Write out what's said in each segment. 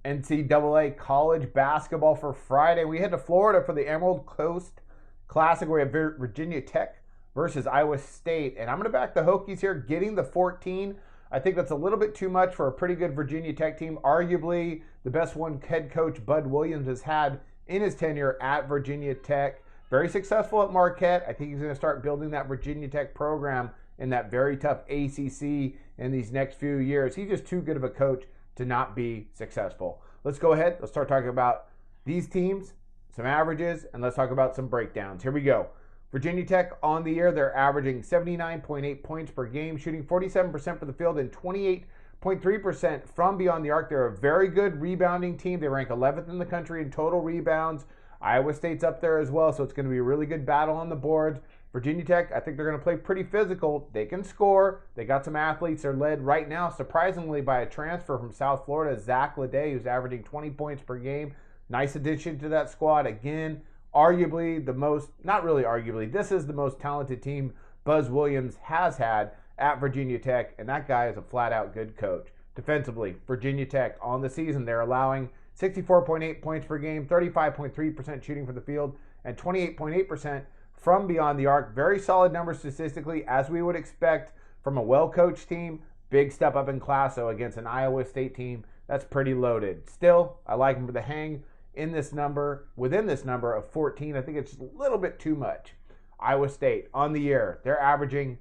NCAA college basketball for Friday. We head to Florida for the Emerald Coast Classic. We have Virginia Tech versus Iowa State. And I'm going to back the Hokies here, getting the 14. I think that's a little bit too much for a pretty good Virginia Tech team. Arguably the best one head coach Bud Williams has had in his tenure at Virginia Tech. Very successful at Marquette. I think he's going to start building that Virginia Tech program in that very tough ACC in these next few years. He's just too good of a coach to not be successful. Let's go ahead. Let's start talking about these teams, some averages, and let's talk about some breakdowns. Here we go. Virginia Tech on the year, they're averaging 79.8 points per game, shooting 47% from the field and 28.3% from beyond the arc. They're a very good rebounding team. They rank 11th in the country in total rebounds. Iowa State's up there as well, so it's going to be a really good battle on the boards. Virginia Tech, I think they're going to play pretty physical. They can score. They got some athletes. They're led right now, surprisingly, by a transfer from South Florida, Zach Leday, who's averaging 20 points per game. Nice addition to that squad. Again, arguably the most, not really arguably, this is the most talented team Buzz Williams has had at Virginia Tech, and that guy is a flat-out good coach. Defensively, Virginia Tech on the season, they're allowing 64.8 points per game, 35.3% shooting from the field, and 28.8% from beyond the arc. Very solid numbers statistically, as we would expect from a well-coached team. Big step up in class, though, against an Iowa State team that's pretty loaded. Still, I like them for the hang in this number, within this number of 14. I think it's just a little bit too much. Iowa State on the year, they're averaging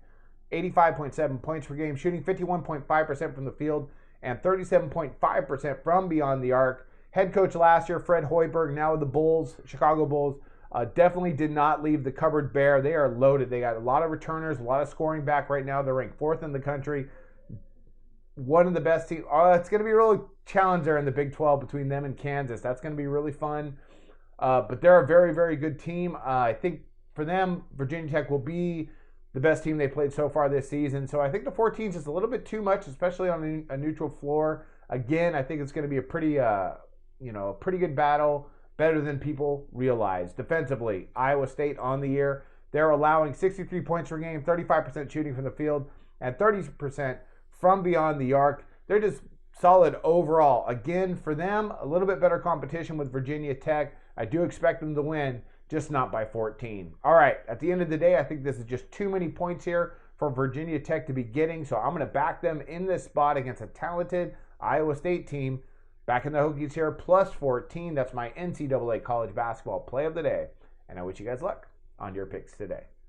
85.7 points per game, shooting 51.5% from the field and 37.5% from beyond the arc. Head coach last year, Fred Hoiberg, now with the Bulls, Chicago Bulls, definitely did not leave the cupboard bare. They are loaded. They got a lot of returners, a lot of scoring back right now. They're ranked 4th in the country. One of the best teams. It's going to be a really challenge there in the Big 12 between them and Kansas. That's going to be really fun. But they're a very, very good team. I think for them, Virginia Tech will be the best team they played so far this season. So I think the 14 is just a little bit too much, especially on a neutral floor. Again, I think it's going to be a pretty, a pretty good battle. Better than people realize. Defensively, Iowa State on the year, they're allowing 63 points per game, 35% shooting from the field, and 30% from beyond the arc. They're just solid overall. Again, for them, a little bit better competition with Virginia Tech. I do expect them to win, just not by 14. All right, at the end of the day, I think this is just too many points here for Virginia Tech to be getting, so I'm going to back them in this spot against a talented Iowa State team. Back in the Hokies here, plus 14. That's my NCAA college basketball play of the day. And I wish you guys luck on your picks today.